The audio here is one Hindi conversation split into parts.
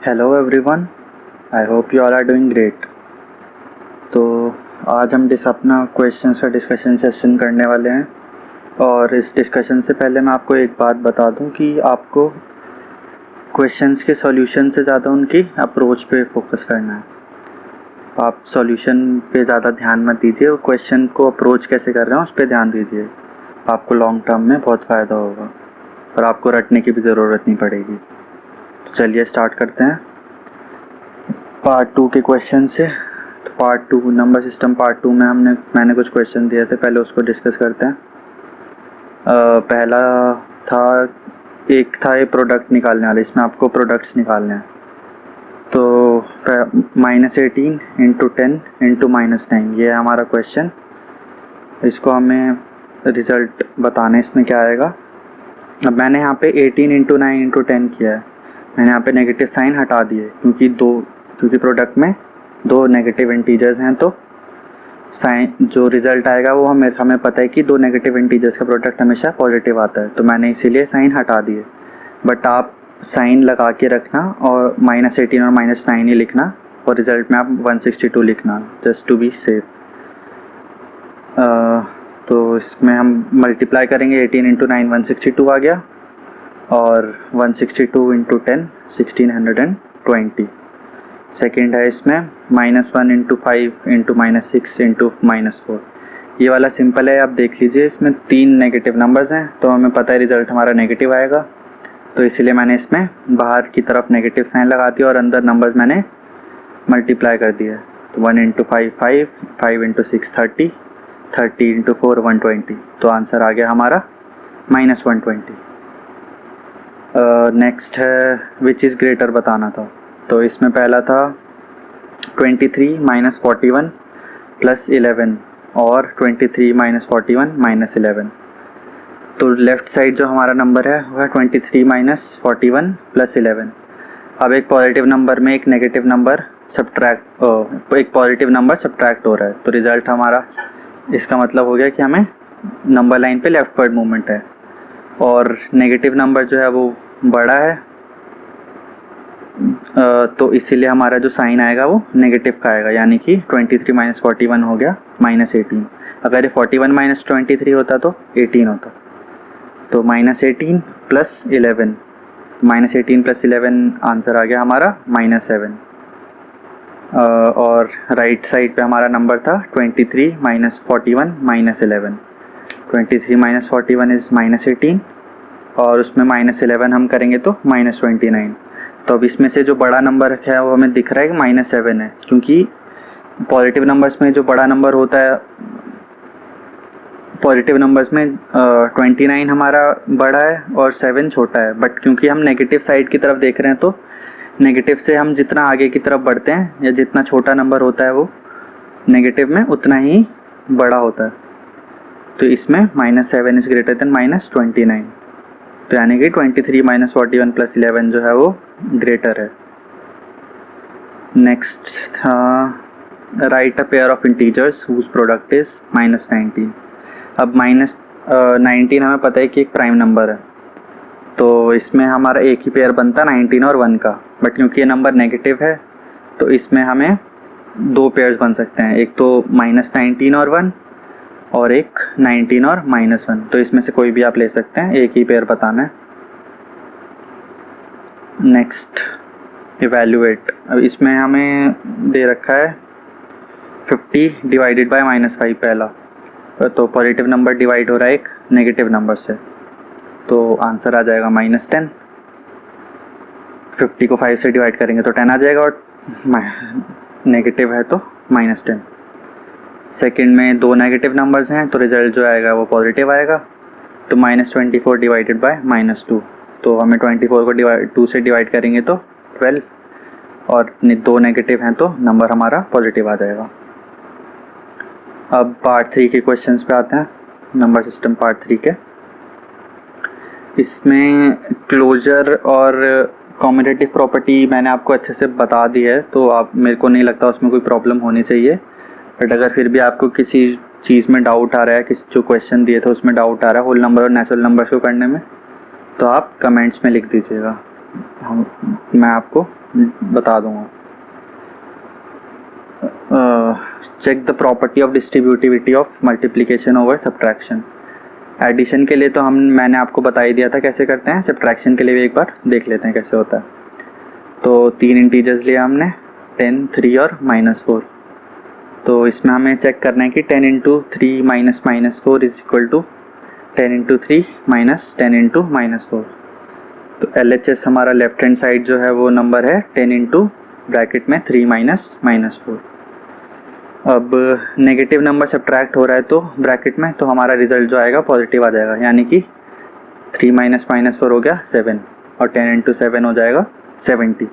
Hello everyone, I hope you all are doing great. तो आज हम अपना क्वेश्चंस का डिस्कशन सेशन करने वाले हैं। और इस डिस्कशन से पहले मैं आपको एक बात बता दूं कि आपको क्वेश्चंस के सॉल्यूशन से ज़्यादा उनकी अप्रोच पे फोकस करना है। आप सॉल्यूशन पे ज़्यादा ध्यान मत दीजिए और क्वेश्चन को अप्रोच कैसे कर रहे हैं उस पर ध्यान दीजिए। आपको लॉन्ग टर्म में बहुत फ़ायदा होगा और आपको रटने की भी ज़रूरत नहीं पड़ेगी। तो चलिए स्टार्ट करते हैं पार्ट 2 के क्वेश्चन से। तो पार्ट 2 नंबर सिस्टम पार्ट 2 में मैंने कुछ क्वेश्चन दिए थे, पहले उसको डिस्कस करते हैं। पहला था ये प्रोडक्ट निकालने वाला, इसमें आपको प्रोडक्ट्स निकालने हैं। तो -18 इंटू 10 इंटू -9 ये है हमारा क्वेश्चन। इसको हमें रिज़ल्ट बताना है इसमें क्या आएगा। अब मैंने यहाँ पे 18 इंटू 9 इंटू 10 किया है। मैंने यहाँ पे नेगेटिव साइन हटा दिए क्योंकि प्रोडक्ट में दो नेगेटिव इंटीजर्स हैं, तो साइन जो रिज़ल्ट आएगा वो हमें पता है कि दो नेगेटिव इंटीजर्स का प्रोडक्ट हमेशा पॉजिटिव आता है, तो मैंने इसीलिए साइन हटा दिए। बट आप साइन लगा के रखना और -18 और -9 ही लिखना और रिज़ल्ट में आप 162 लिखना, जस्ट टू बी सेफ। तो इसमें हम मल्टीप्लाई करेंगे 18 इंटू 9 162 आ गया और 162 इंटू 10 1620। सेकेंड है इसमें -1 इंटू 5 इंटू -6 इंटू -4। ये वाला सिंपल है, आप देख लीजिए। इसमें 3 नेगेटिव नंबर्स हैं तो हमें पता है रिज़ल्ट हमारा नेगेटिव आएगा, तो इसीलिए मैंने इसमें बाहर की तरफ नेगेटिव साइन लगा दिया और अंदर नंबर्स मैंने मल्टीप्लाई कर दिया। तो 1 इंटू 5 5, 5 इंटू 6 30, 30 इंटू 4 120। तो आंसर आ गया हमारा -120। नेक्स्ट है विच इज़ ग्रेटर बताना था। तो इसमें पहला था 23 - 41 + 11 और 23 - 41 - 11। तो लेफ़्ट साइड जो हमारा नंबर है वह 23 - 41 + 11। अब एक पॉजिटिव नंबर में एक नेगेटिव नंबर एक पॉजिटिव नंबर सब्ट्रैक्ट हो रहा है, तो रिज़ल्ट हमारा इसका मतलब हो गया कि हमें नंबर लाइन पे लेफ्टवर्ड मूवमेंट है और नेगेटिव नंबर जो है वो बड़ा है, तो इसीलिए हमारा जो साइन आएगा वो नेगेटिव का आएगा, यानी कि 23 - 41 हो गया -18। अगर ये 41 - 23 होता तो 18 होता। तो -18 + 11, -18 + 11 आंसर आ गया हमारा -7। और राइट साइड पे हमारा नंबर था 23 - 41 - 11। 23 - 41 इज़ -18 और उसमें -11 हम करेंगे तो -29। तो अब इसमें से जो बड़ा नंबर है वो हमें दिख रहा है कि -7 है, क्योंकि पॉजिटिव नंबर्स में जो बड़ा नंबर होता है, पॉजिटिव नंबर्स में 29 हमारा बड़ा है और 7 छोटा है। बट क्योंकि हम नेगेटिव साइड की तरफ देख रहे हैं तो नेगेटिव से हम जितना आगे की तरफ बढ़ते हैं या जितना छोटा नंबर होता है वो नेगेटिव में उतना ही बड़ा होता है। तो इसमें -7 इज़ ग्रेटर देन -29, तो यानी कि 23 - 41 + 11 जो है वो ग्रेटर है। नेक्स्ट था write a pair of integers whose product is -19। अब -19 हमें पता है कि एक प्राइम नंबर है, तो इसमें हमारा एक ही पेयर बनता 19 और 1 का। बट क्योंकि ये नंबर नेगेटिव है तो इसमें हमें दो पेयर्स बन सकते हैं, एक तो -19 और 1 और एक 19 और -1। तो इसमें से कोई भी आप ले सकते हैं, एक ही पेयर बताना है। Next evaluate. अब इसमें हमें दे रखा है 50 डिवाइडेड बाय -5 पहला, तो पॉजिटिव नंबर डिवाइड हो रहा है एक नेगेटिव नंबर से, तो आंसर आ जाएगा -10। 50 को 5 से डिवाइड करेंगे तो 10 आ जाएगा और नेगेटिव है तो -10। सेकंड में दो नेगेटिव नंबर्स हैं तो रिजल्ट जो आएगा वो पॉजिटिव आएगा, तो -24 डिवाइडेड बाय -2, तो हमें 24 को 2 से डिवाइड करेंगे तो 12 और दो नेगेटिव हैं तो नंबर हमारा पॉजिटिव आ जाएगा। अब पार्ट 3 के क्वेश्चंस पे आते हैं, नंबर सिस्टम पार्ट 3 के। इसमें क्लोजर और कॉम्यूटेटिव प्रॉपर्टी मैंने आपको अच्छे से बता दी है, तो आप मेरे को नहीं लगता उसमें कोई प्रॉब्लम होनी चाहिए। बट अगर फिर भी आपको किसी चीज़ में डाउट आ रहा है, किसी जो क्वेश्चन दिए थे उसमें डाउट आ रहा है होल नंबर और नेचुरल नंबर्स को करने में, तो आप कमेंट्स में लिख दीजिएगा, मैं आपको बता दूंगा। Check the property of distributivity of multiplication over subtraction. Addition के लिए तो मैंने आपको बता ही दिया था कैसे करते हैं, सब्ट्रैक्शन के लिए भी एक बार देख लेते हैं कैसे होता है। तो 3 इंटीजर्स लिया हमने, 10, 3 और -4। तो इसमें हमें चेक करना है कि 10 into 3 minus -4 is equal to 10 into 3 minus 10 into -4। तो LHS हमारा लेफ्ट हैंड साइड जो है वो नंबर है 10 इंटू ब्रैकेट में 3 माइनस -4। अब नेगेटिव नंबर सब्ट्रैक्ट हो रहा है तो ब्रैकेट में, तो हमारा रिजल्ट जो आएगा पॉजिटिव आ जाएगा, यानी कि 3 माइनस -4 हो गया 7 और 10 इंटू 7 हो जाएगा 70।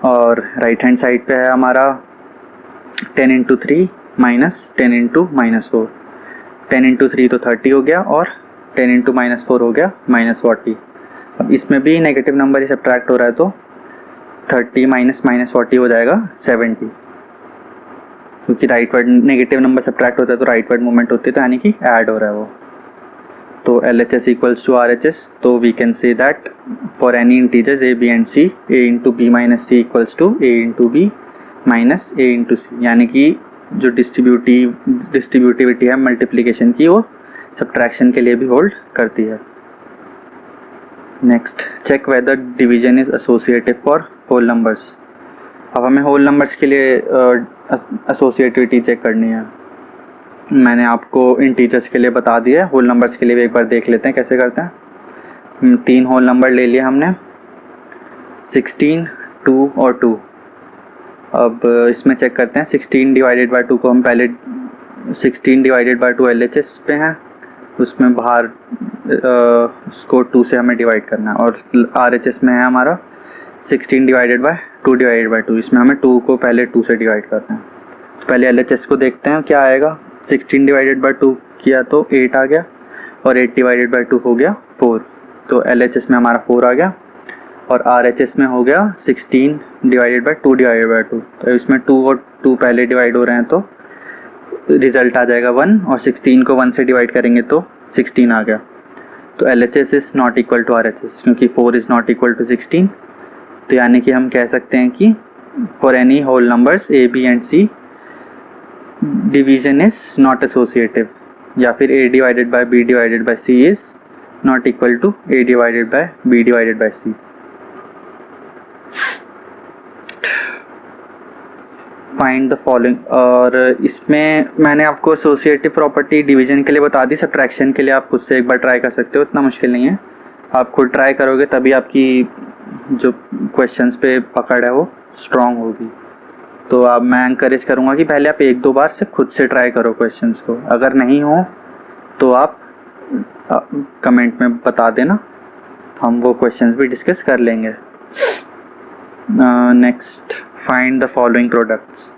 और राइट हैंड साइड पे है हमारा 10 इंटू 3 माइनस 10 इंटू -4। 10 इंटू 3 तो 30 हो गया और 10 इंटू -4 हो गया -40। अब इसमें भी नेगेटिव नंबर ही सब्ट्रैक्ट हो रहा है तो 30 माइनस -40 हो जाएगा 70, क्योंकि right word negative number subtract होता है तो राइट वर्ड मूवमेंट होती है, तो यानी कि ऐड हो रहा है वो। तो LHS इक्वल्स टू RHS, तो we can say that for any integers A, B and C, A into B minus C equals to A into B minus A into C, यानी कि जो डिस्ट्रीब्यूटिविटी है मल्टीप्लिकेशन की वो सब्ट्रैक्शन के लिए भी होल्ड करती है। Next, check whether division is associative for whole numbers. अब हमें होल नंबर्स के लिए एसोसिएटिविटी चेक करनी है। मैंने आपको इंटीजर्स के लिए बता दिया है, होल नंबर्स के लिए भी एक बार देख लेते हैं कैसे करते हैं। 3 होल नंबर ले लिए हमने, 16, 2 और 2। अब इसमें चेक करते हैं 16 डिवाइडेड बाय 2 को हम पहले 16 डिवाइडेड बाय 2 LHS पे हैं, उसमें बाहर उसको 2 से हमें डिवाइड करना है, और RHS में है हमारा 16 डिवाइडेड बाय 2 डिवाइडेड बाय 2, इसमें हमें 2 को पहले 2 से डिवाइड करना है। तो पहले LHS को देखते हैं क्या आएगा। 16 डिवाइडेड बाय 2 किया तो 8 आ गया और 8 डिवाइडेड बाय 2 हो गया 4, तो LHS में हमारा 4 आ गया और RHS में हो गया 16 डिवाइडेड बाय 2 डिवाइडेड बाय 2। तो इसमें 2 और 2 पहले डिवाइड हो रहे हैं तो रिजल्ट आ जाएगा 1, और 16 को 1 से डिवाइड करेंगे तो 16 आ गया। तो LHS is not equal to RHS, क्योंकि 4 इज़ नॉट इक्वल टू 16। तो यानी कि हम कह सकते हैं कि for any whole numbers A, B and C division is not associative, या फिर A divided by B divided by C is not equal to A divided by B divided by C। Find the following, और इसमें मैंने आपको एसोसिएटिव प्रॉपर्टी डिवीजन के लिए बता दी, सब्ट्रैक्शन के लिए आप खुद से एक बार ट्राई कर सकते हो, इतना मुश्किल नहीं है। आप खुद ट्राई करोगे तभी आपकी जो क्वेश्चंस पे पकड़ है वो स्ट्रांग होगी। तो अब मैं एनकरेज करूँगा कि पहले आप 1-2 बार से खुद से ट्राई करो क्वेश्चंस को, अगर नहीं हो तो आप कमेंट में बता देना, हम वो क्वेश्चंस भी डिस्कस कर लेंगे। Next, find the following products.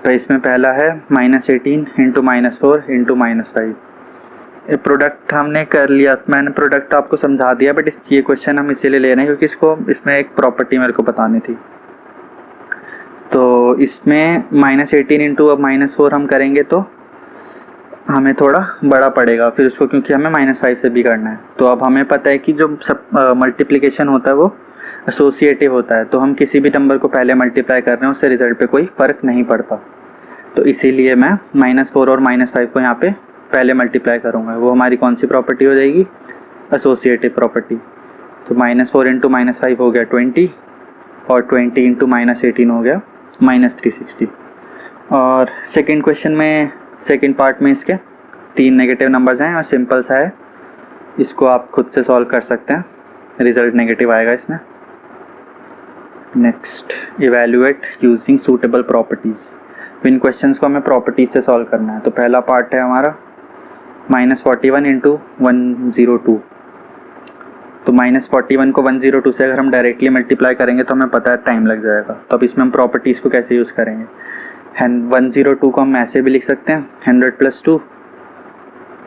तो इसमें पहला है -18 इंटू -4 इंटू -5। ये प्रोडक्ट हमने कर लिया, मैंने प्रोडक्ट आपको समझा दिया, बट ये क्वेश्चन हम इसीलिए ले रहे हैं क्योंकि इसमें एक प्रॉपर्टी मेरे को बतानी थी। तो इसमें -18 इंटू अब -4 हम करेंगे तो हमें थोड़ा बड़ा पड़ेगा फिर उसको, क्योंकि हमें -5 से भी करना है। तो अब हमें पता है कि जो सब मल्टीप्लिकेशन होता है वो एसोसिएटिव होता है, तो हम किसी भी नंबर को पहले मल्टीप्लाई कर रहे हैं उससे रिजल्ट पे कोई फ़र्क नहीं पड़ता। तो इसीलिए मैं -4 और -5 को यहाँ पे पहले मल्टीप्लाई करूँगा। वो हमारी कौन सी प्रॉपर्टी हो जाएगी, एसोसिएटिव प्रॉपर्टी। तो -4 इंटू -5 हो गया 20, और 20 इंटू -18 हो गया -360। और सेकेंड क्वेश्चन में, सेकेंड पार्ट में इसके 3 नेगेटिव नंबर्स हैं और सिंपल सा है, इसको आप खुद से सॉल्व कर सकते हैं, रिजल्ट नेगेटिव आएगा इसमें। Next, evaluate using suitable properties. इन क्वेश्चंस को हमें प्रॉपर्टीज से सॉल्व करना है। तो पहला पार्ट है हमारा -41 इंटू 102। तो -41 को 102 से अगर हम डायरेक्टली मल्टीप्लाई करेंगे तो हमें पता है टाइम लग जाएगा। तो अब इसमें हम प्रॉपर्टीज़ को कैसे यूज़ करेंगे, 102 को हम ऐसे भी लिख सकते हैं 100 + 2,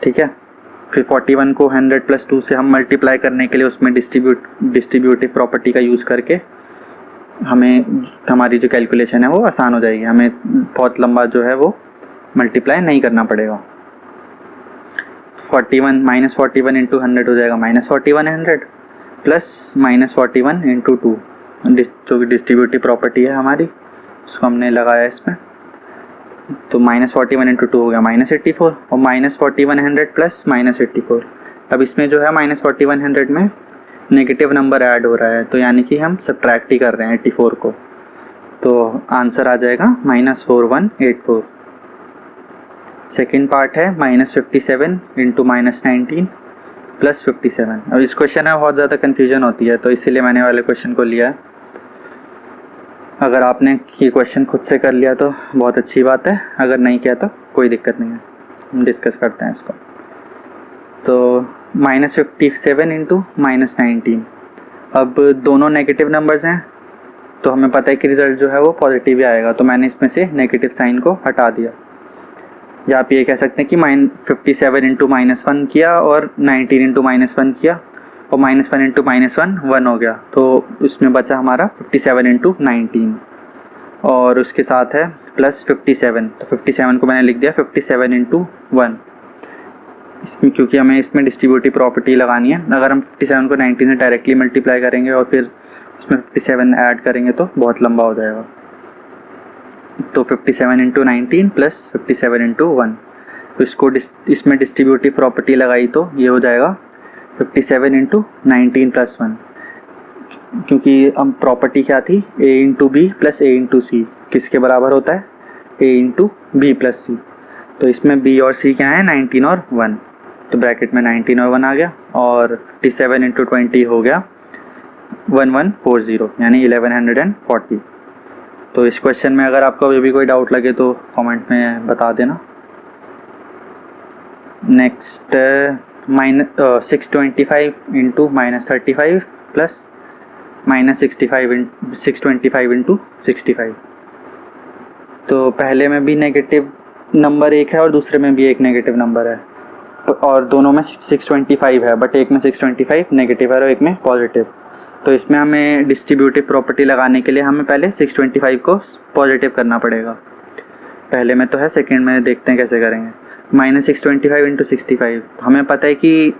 ठीक है। फिर 41 को 100 + 2 से हम मल्टीप्लाई करने के लिए उसमें डिस्ट्रीब्यूटिव प्रॉपर्टी का यूज़ करके हमें हमारी जो कैलकुलेशन है वो आसान हो जाएगी, हमें बहुत लंबा जो है वो मल्टीप्लाई नहीं करना पड़ेगा। 41 -41 इंटू 100 हो जाएगा -41 100 प्लस -41 इंटू 2, जो कि डिस्ट्रीब्यूटिव प्रॉपर्टी है हमारी, उसको हमने लगाया इसमें। तो -41 × 2 हो गया -84, और -4100 प्लस -84। अब इसमें जो है -4100 में नेगेटिव नंबर ऐड हो रहा है, तो यानी कि हम सब्ट्रैक्ट ही कर रहे हैं 84 को, तो आंसर आ जाएगा -4184। सेकेंड पार्ट है -57 × -19 प्लस 57। अब इस क्वेश्चन में बहुत ज़्यादा कन्फ्यूजन होती है, तो इसीलिए मैंने वाले क्वेश्चन को लिया है। अगर आपने ये क्वेश्चन खुद से कर लिया तो बहुत अच्छी बात है, अगर नहीं किया तो कोई दिक्कत नहीं है, हम डिस्कस करते हैं इसको। तो -57 × -19, अब दोनों नेगेटिव नंबर्स हैं, तो हमें पता है कि रिज़ल्ट जो है वो पॉजिटिव ही आएगा, तो मैंने इसमें से नेगेटिव साइन को हटा दिया। या आप ये कह सकते हैं कि -57 × -1 किया और 19 × -1 किया, और -1 × -1 1 हो गया, तो उसमें बचा हमारा 57 × 19, और उसके साथ है प्लस 57, तो 57 को मैंने लिख दिया 57 × 1 इसमें, क्योंकि हमें इसमें डिस्ट्रीब्यूटिव प्रॉपर्टी लगानी है। अगर हम 57 को 19 से डायरेक्टली मल्टीप्लाई करेंगे और फिर उसमें 57 ऐड करेंगे तो बहुत लंबा हो जाएगा। तो 57 × 19 प्लस 57 × 1, तो इसको इसमें डिस्ट्रीब्यूटिव प्रॉपर्टी लगाई तो ये हो जाएगा 57 × 19 प्लस 1, क्योंकि हम प्रॉपर्टी क्या थी, a × b plus a × c किसके बराबर होता है, a × b प्लस c। तो इसमें b और c क्या है, 19 और 1, तो ब्रैकेट में 19 और 1 आ गया, और 57 × 20 हो गया 1140, यानी 1140। तो इस क्वेश्चन में अगर आपको अभी भी कोई डाउट लगे तो कमेंट में बता देना। Next -625 × -35 plus -625 × 65। तो पहले में भी नेगेटिव नंबर एक है और दूसरे में भी एक नेगेटिव नंबर है, और दोनों में 625 है, बट एक में 625 नेगेटिव है और एक में पॉजिटिव। तो इसमें हमें डिस्ट्रीब्यूटिव प्रॉपर्टी लगाने के लिए हमें पहले 625 को पॉजिटिव करना पड़ेगा। पहले में तो है, सेकंड में देखते हैं कैसे करेंगे। -625 × 65, हमें पता है कि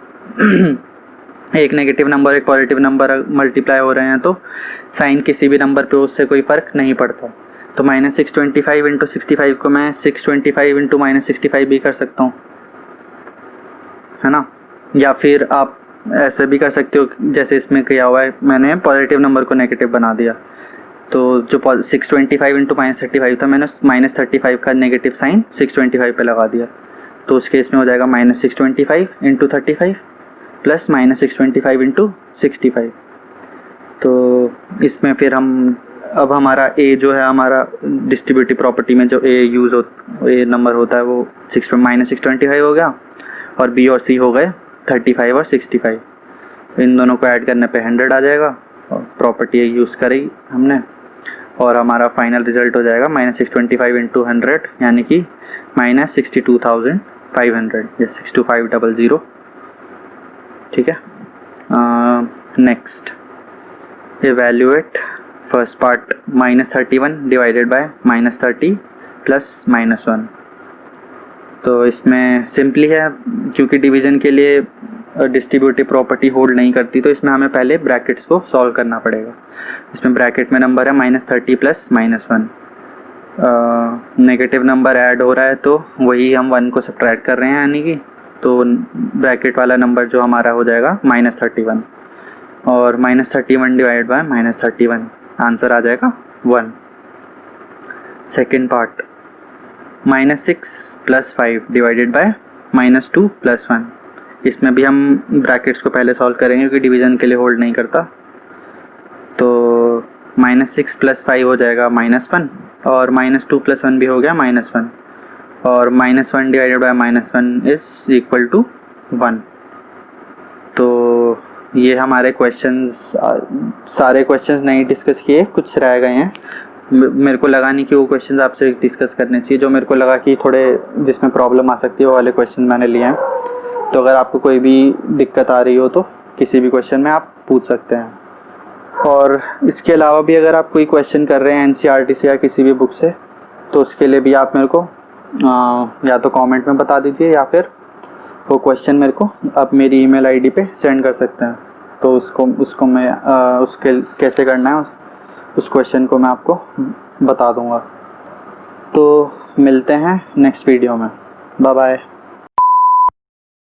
एक नेगेटिव नंबर एक पॉजिटिव नंबर मल्टीप्लाई हो रहे हैं, तो साइन किसी भी नंबर पे उससे कोई फ़र्क नहीं पड़ता। तो -625 × 65 को मैं 625 × -65 भी कर सकता हूँ, है ना। या फिर आप ऐसे भी कर सकते हो जैसे इसमें किया हुआ है, मैंने पॉजिटिव नंबर को नेगेटिव बना दिया। तो जो 625 × -35 था, मैंने -35 का नेगेटिव साइन 625 पे लगा दिया, तो उस केस में हो जाएगा -625 × 35 प्लस -625 × 65। तो इसमें फिर हम अब हमारा a जो है, हमारा डिस्ट्रीब्यूटिव प्रॉपर्टी में जो a नंबर होता है वो -625 हो गया, और b और c हो गए 35 और 65। इन दोनों को ऐड करने पे 100 आ जाएगा, और प्रॉपर्टी यूज़ करी हमने, और हमारा फाइनल रिजल्ट हो जाएगा -625 × 100, यानी कि -62,500 या 62500। ठीक है। Next, evaluate first part -31 divided by -30 plus -1। तो इसमें सिंपली है, क्योंकि डिवीज़न के लिए डिस्ट्रीब्यूटिव प्रॉपर्टी होल्ड नहीं करती, तो इसमें हमें पहले ब्रैकेट्स को सॉल्व करना पड़ेगा। इसमें ब्रैकेट में नंबर है -30 प्लस -1, नेगेटिव नंबर ऐड हो रहा है तो वही हम 1 को सब्ट्रैक्ट कर रहे हैं, यानी कि तो ब्रैकेट वाला नंबर जो हमारा हो जाएगा -31, और -31 डिवाइड बाय -31, आंसर आ जाएगा 1। Second part -6 + 5 divided by -2 + 1। इसमें भी हम ब्रैकेट्स को पहले सॉल्व करेंगे, क्योंकि डिवीज़न के लिए होल्ड नहीं करता। तो -6 + 5 हो जाएगा -1, और -2 + 1 भी हो गया -1, और -1 divided by -1 is equal to 1। तो ये हमारे क्वेश्चंस, सारे क्वेश्चंस नहीं डिस्कस किए, कुछ रह गए हैं। मेरे को लगा नहीं कि वो क्वेश्चंस आपसे डिस्कस करने चाहिए, जो मेरे को लगा कि थोड़े जिसमें प्रॉब्लम आ सकती है वो वाले क्वेश्चन मैंने लिए हैं। तो अगर आपको कोई भी दिक्कत आ रही हो तो किसी भी क्वेश्चन में आप पूछ सकते हैं। और इसके अलावा भी अगर आप कोई क्वेश्चन कर रहे हैं NCERT से या किसी भी बुक से, तो उसके लिए भी आप मेरे को या तो कमेंट में बता दीजिए, या फिर वो क्वेश्चन मेरे को आप मेरी ईमेल आईडी पे सेंड कर सकते हैं। तो उसको मैं उसके कैसे करना है उस क्वेश्चन को मैं आपको बता दूँगा। तो मिलते हैं नेक्स्ट वीडियो में। Bye bye.